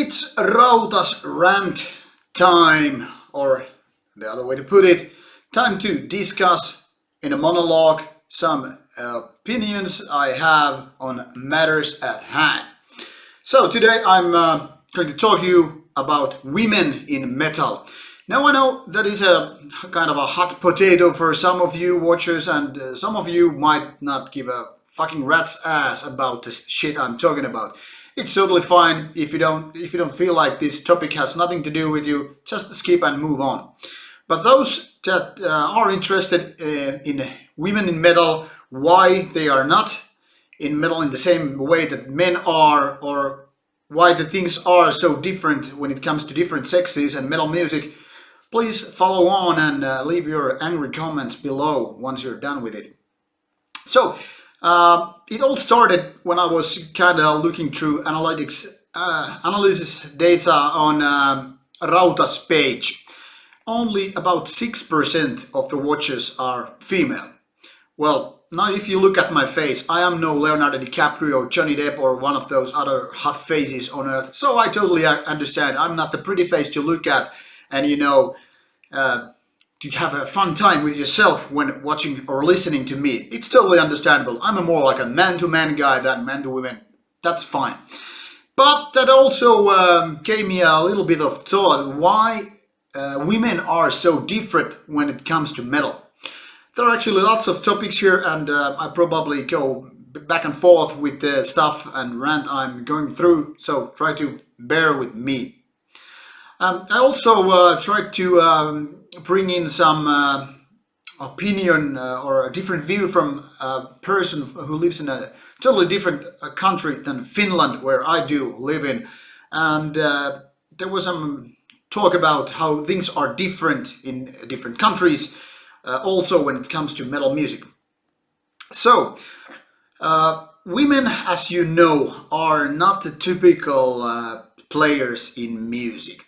It's Rauta's rant time, or the other way to put it, time to discuss in a monologue some opinions I have on matters at hand. So today I'm going to talk to you about women in metal. Now I know that is a kind of a hot potato for some of you watchers, and some of you might not give a fucking rat's ass about the shit I'm talking about. It's totally fine if you don't feel like this topic has nothing to do with you. Just skip and move on. But those that are interested in women in metal, why they are not in metal in the same way that men are, or why the things are so different when it comes to different sexes and metal music, please follow on and leave your angry comments below once you're done with it. So, it all started when I was kind of looking through analysis data on Rauta's page. Only about 6% of the watchers are female. Well, now if you look at my face, I am no Leonardo DiCaprio, Johnny Depp, or one of those other hot faces on earth. So I totally understand. I'm not the pretty face to look at and, to have a fun time with yourself when watching or listening to me. It's totally understandable. I'm more like a man-to-man guy than man-to-women. That's fine. But that also gave me a little bit of thought why women are so different when it comes to metal. There are actually lots of topics here, and I probably go back and forth with the stuff and rant I'm going through, so try to bear with me. I also tried to bring in some opinion or a different view from a person who lives in a totally different country than Finland, where I do live in. And there was some talk about how things are different in different countries, also when it comes to metal music. So, women, as you know, are not the typical players in music.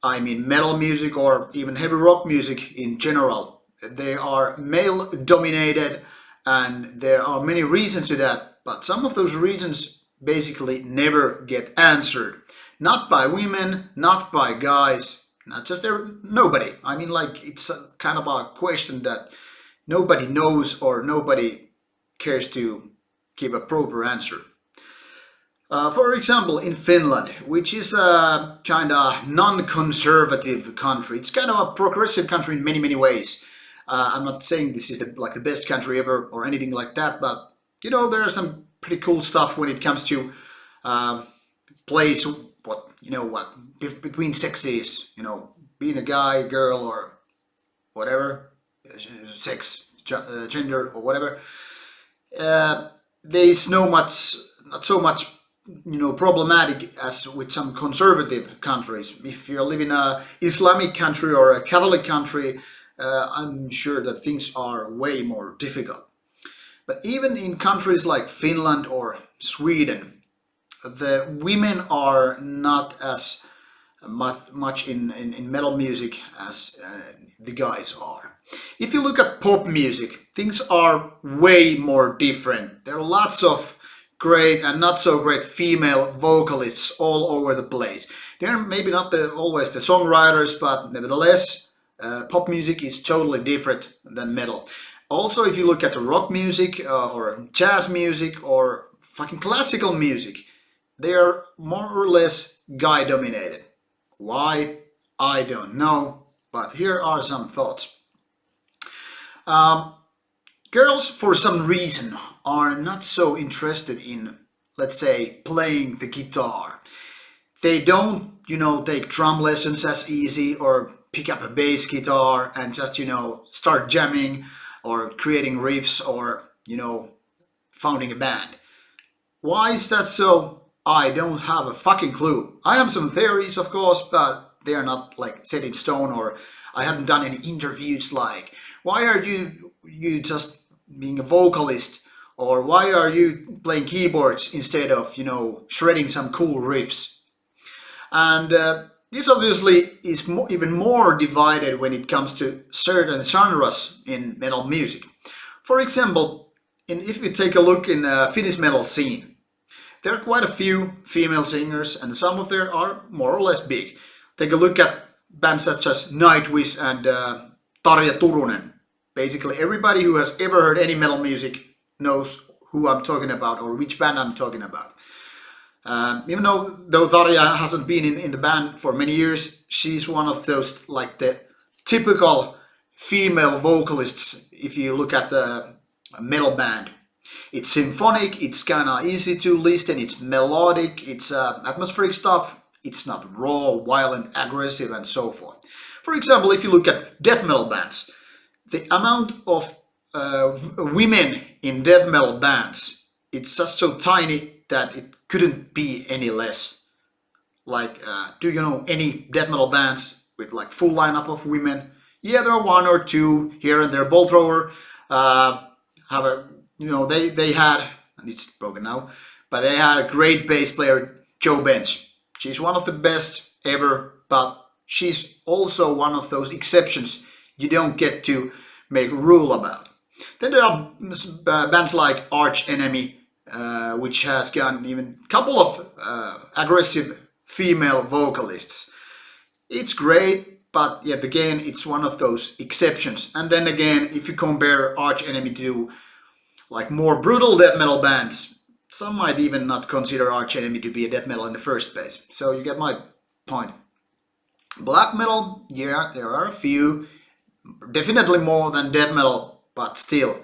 I mean metal music or even heavy rock music in general. They are male dominated, and there are many reasons to that, but some of those reasons basically never get answered. Not by women, not by guys, not just nobody. I mean, like, it's a kind of a question that nobody knows or nobody cares to give a proper answer. For example, in Finland, which is a kind of non-conservative country, it's kind of a progressive country in many, many ways. I'm not saying this is the best country ever or anything like that, but there's some pretty cool stuff when it comes to plays between sexes, being a guy, girl, or whatever, sex, gender, or whatever. There's not so much problematic as with some conservative countries. If you're living in a Islamic country or a Catholic country, I'm sure that things are way more difficult. But even in countries like Finland or Sweden, the women are not as much in metal music as the guys are. If you look at pop music, things are way more different. There are lots of great and not so great female vocalists all over the place. They're maybe not always the songwriters, but nevertheless, pop music is totally different than metal. Also, if you look at the rock music or jazz music or fucking classical music, they are more or less guy dominated. Why? I don't know, but here are some thoughts. Girls, for some reason, are not so interested in, let's say, playing the guitar. They don't, take drum lessons as easy or pick up a bass guitar and just, start jamming or creating riffs or, founding a band. Why is that so? I don't have a fucking clue. I have some theories, of course, but they are not set in stone, or I haven't done any interviews like, why are you just being a vocalist, or why are you playing keyboards instead of shredding some cool riffs? And this obviously is even more divided when it comes to certain genres in metal music. For example, if we take a look in Finnish metal scene, There are quite a few female singers, and some of them are more or less big. Take a look at bands such as Nightwish and Tarja Turunen. Basically, everybody who has ever heard any metal music knows who I'm talking about or which band I'm talking about. Even though Tarja hasn't been in the band for many years, she's one of those, like the typical female vocalists if you look at the metal band. It's symphonic, it's kind of easy to listen, it's melodic, it's atmospheric stuff, it's not raw, violent, aggressive, and so forth. For example, if you look at death metal bands, the amount of women in death metal bands, it's just so tiny that it couldn't be any less. Like, do you know any death metal bands with like full lineup of women? Yeah, there are one or two here and there. Bolt Thrower have a, they had, and it's broken now, but they had a great bass player, Joe Bench. She's one of the best ever, but she's also one of those exceptions you don't get to make a rule about. Then there are bands like Arch Enemy, which has got even a couple of aggressive female vocalists. It's great, but yet again, it's one of those exceptions. And then again, if you compare Arch Enemy to like more brutal death metal bands, some might even not consider Arch Enemy to be a death metal in the first place. So you get my point. Black metal, yeah, there are a few, definitely more than death metal, but still,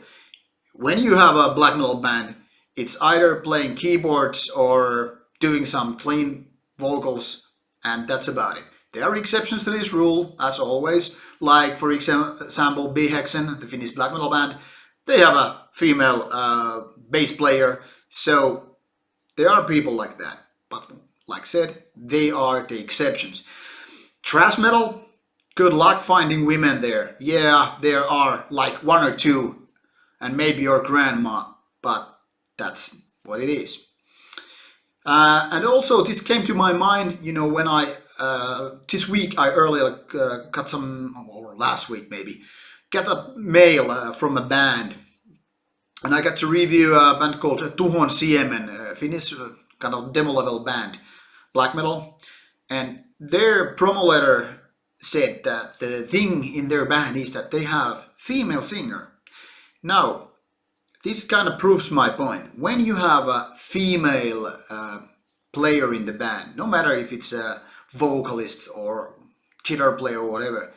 when you have a black metal band, it's either playing keyboards or doing some clean vocals, and that's about it. There are exceptions to this rule, as always, like for example Bihexen, the Finnish black metal band. They have a female bass player, so there are people like that. But like I said, they are the exceptions. Thrash metal, good luck finding women there. Yeah, there are like one or two, and maybe your grandma, but that's what it is. And also this came to my mind, when I, this week I earlier got some, or last week maybe, got a mail from a band. And I got to review a band called Tuhon Siemen, Finnish kind of demo level band, black metal. And their promo letter said that the thing in their band is that they have female singer. Now, this kind of proves my point. When you have a female player in the band, no matter if it's a vocalist or guitar player or whatever,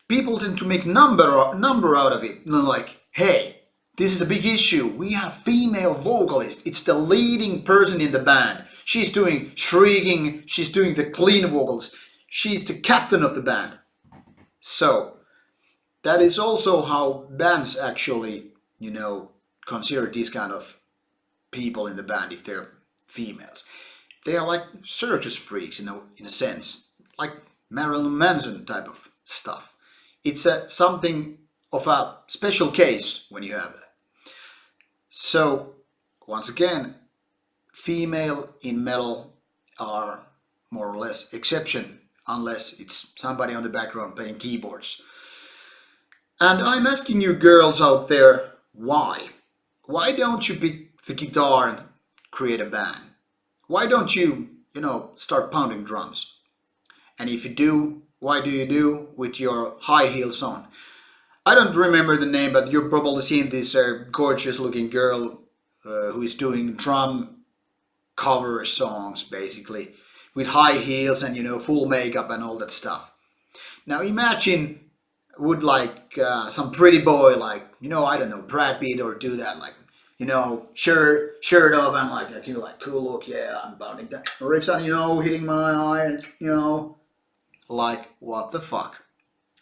people tend to make number out of it. Like, hey, this is a big issue. We have female vocalist. It's the leading person in the band. She's doing shrieking. She's doing the clean vocals. She's the captain of the band. So that is also how bands actually, consider these kind of people in the band if they're females. They are like circus freaks in a sense, like Marilyn Manson type of stuff. It's something of a special case when you have that. So once again, female in metal are more or less exception, unless it's somebody on the background playing keyboards. And I'm asking you girls out there, why? Why don't you pick the guitar and create a band? Why don't you, start pounding drums? And if you do, why do you do with your high heels on? I don't remember the name, but you've probably seen this gorgeous looking girl who is doing drum cover songs basically with high heels and full makeup and all that stuff. Now imagine would like some pretty boy like I don't know, Brad Pitt or do that, like shirt off and like cool look, yeah, I'm pounding that riffs on hitting my eye and like what the fuck.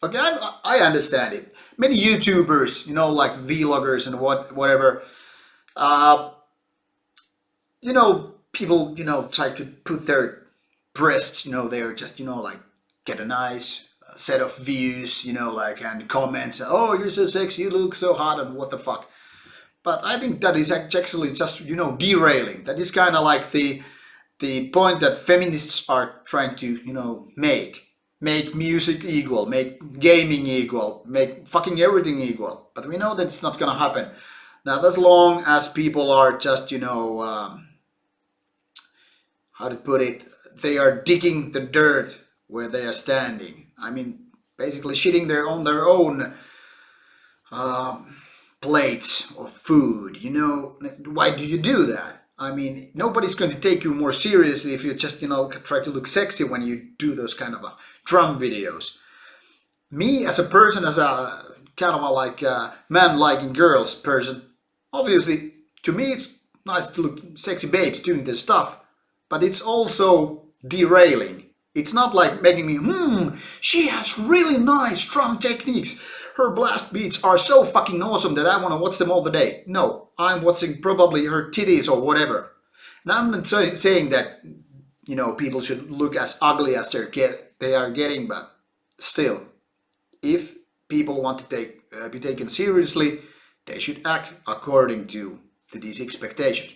Okay, I understand it. Many YouTubers, like vloggers and whatever, people, try to put their breasts, there, just, like get a nice set of views, and comments. Oh, you're so sexy, you look so hot, and what the fuck. But I think that is actually just, derailing. That is kind of like the point that feminists are trying to, make music equal, make gaming equal, make fucking everything equal. But we know that it's not gonna happen. Not as long as people are just, how to put it, they are digging the dirt where they are standing. I mean, basically shitting on their own uh, plates of food. You know, why do you do that? I mean, nobody's going to take you more seriously if you just, try to look sexy when you do those kind of drum videos. Me as a person, as a kind of a like man liking girls person, obviously to me it's nice to look sexy babes doing this stuff, but it's also derailing. It's not like making me, she has really nice drum techniques. Her blast beats are so fucking awesome that I want to watch them all the day. No, I'm watching probably her titties or whatever. And I'm not saying that, people should look as ugly as they are getting, but still, if people want to be taken seriously, they should act according to these expectations.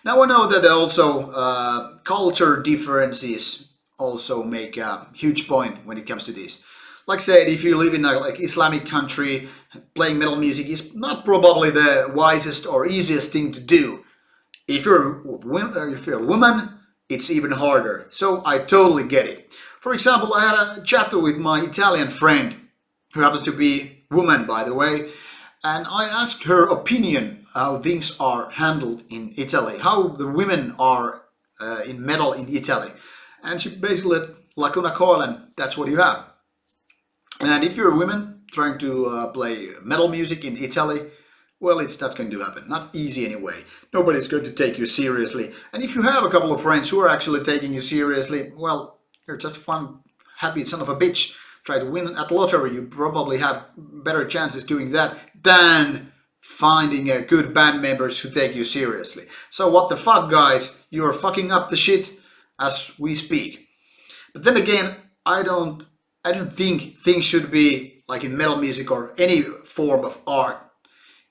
Now I know that also culture differences also make a huge point when it comes to this. Like I said, if you live in a Islamic country, playing metal music is not probably the wisest or easiest thing to do. If you're a woman, it's even harder. So I totally get it. For example, I had a chat with my Italian friend, who happens to be a woman, by the way, and I asked her opinion how things are handled in Italy, how the women are in metal in Italy. And she basically said, Lacuna Coil, and that's what you have. And if you're a woman trying to play metal music in Italy, well, it's not going to happen. Not easy anyway. Nobody's going to take you seriously. And if you have a couple of friends who are actually taking you seriously, well, you're just a fun, happy son of a bitch. Try to win at lottery. You probably have better chances doing that than finding good band members who take you seriously. So what the fuck, guys? You are fucking up the shit as we speak. But then again, I don't think things should be like in metal music or any form of art.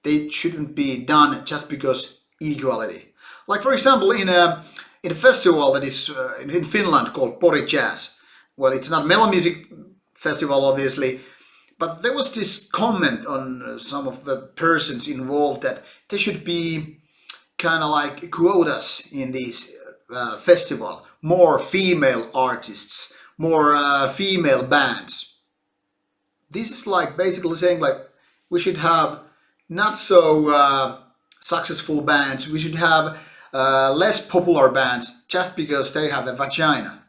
They shouldn't be done just because equality. Like for example, in a festival that is in Finland called Pori Jazz. Well, it's not metal music festival, obviously, but there was this comment on some of the persons involved that there should be kind of like quotas in this festival, more female artists, more female bands. This is like basically saying like we should have not so successful bands, we should have less popular bands just because they have a vagina.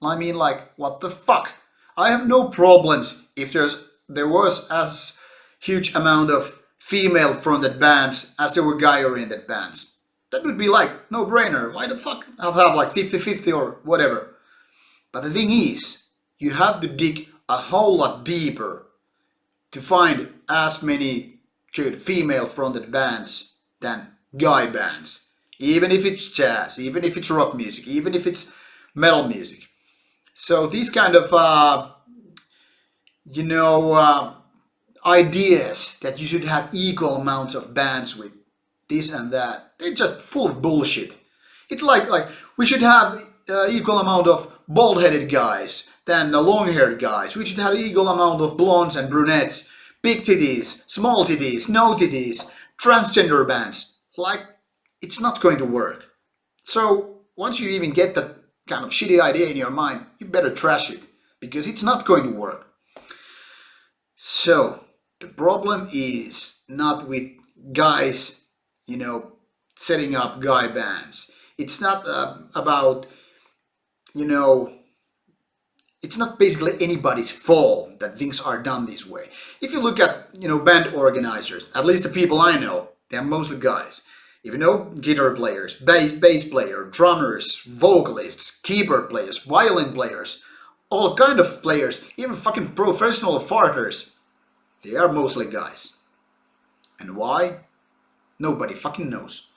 I mean, like, what the fuck? I have no problems if there was as huge amount of female fronted bands as there were guy oriented bands. That would be like no brainer. Why the fuck have like 50-50 or whatever? But the thing is, you have to dig a whole lot deeper to find as many good female fronted bands than guy bands. Even if it's jazz, even if it's rock music, even if it's metal music. So these kind of ideas that you should have equal amounts of bands with this and that, they're just full of bullshit. It's like we should have equal amount of bald-headed guys than the long-haired guys. We should have equal amount of blondes and brunettes, big titties, small titties, no titties, transgender bands. Like, it's not going to work. So once you even get that kind of shitty idea in your mind, you better trash it, because it's not going to work. So the problem is not with guys, setting up guy bands. It's not about, it's not basically anybody's fault that things are done this way. If you look at, band organizers, at least the people I know, they're mostly guys. If you know guitar players, bass player, drummers, vocalists, keyboard players, violin players, all kind of players, even fucking professional farters, they are mostly guys. And why? Nobody fucking knows.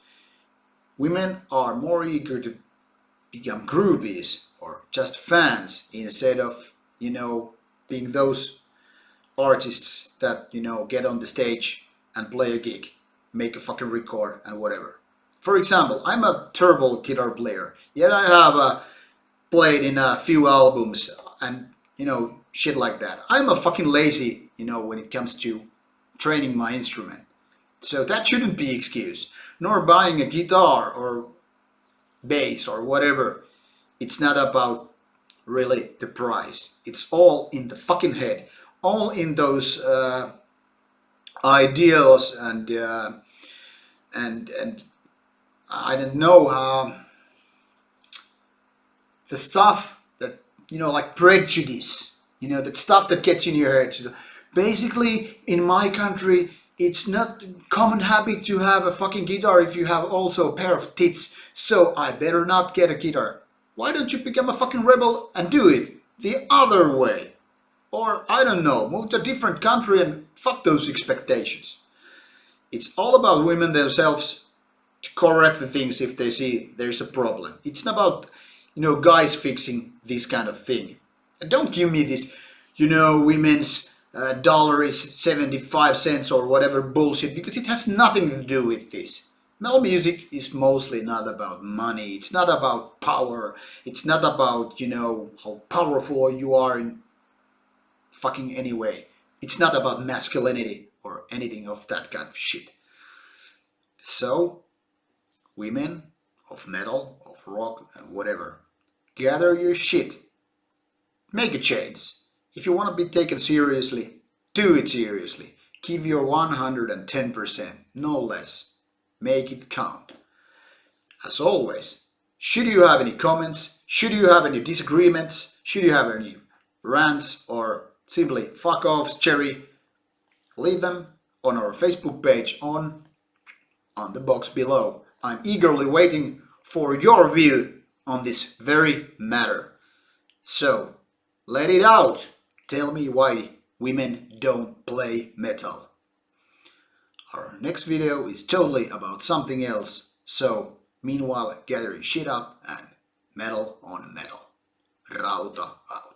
Women are more eager to become groupies or just fans instead of, being those artists that, get on the stage and play a gig, make a fucking record and whatever. For example, I'm a terrible guitar player, yet I have played in a few albums and, shit like that. I'm a fucking lazy, when it comes to training my instrument. So that shouldn't be excuse. Nor buying a guitar or bass or whatever. It's not about really the price. It's all in the fucking head. All in those ideals and I don't know the stuff that like prejudice. That stuff that gets in your head. So basically, in my country, it's not common habit to have a fucking guitar if you have also a pair of tits. So I better not get a guitar. Why don't you become a fucking rebel and do it the other way? Or, I don't know, move to a different country and fuck those expectations. It's all about women themselves to correct the things if they see there's a problem. It's not about, guys fixing this kind of thing. And don't give me this, women's dollar is 75 cents or whatever bullshit, because it has nothing to do with this. Metal music is mostly not about money. It's not about power. It's not about, how powerful you are in fucking any way. It's not about masculinity or anything of that kind of shit. So, women of metal, of rock, and whatever, gather your shit. Make a change. If you want to be taken seriously, do it seriously. Give your 110%, no less. Make it count. As always, should you have any comments, should you have any disagreements, should you have any rants or simply fuck offs, cherry, leave them on our Facebook page on the box below. I'm eagerly waiting for your view on this very matter. So, let it out. Tell me why women don't play metal. Our next video is totally about something else. So, meanwhile, gather your shit up and metal on metal. Rauta out.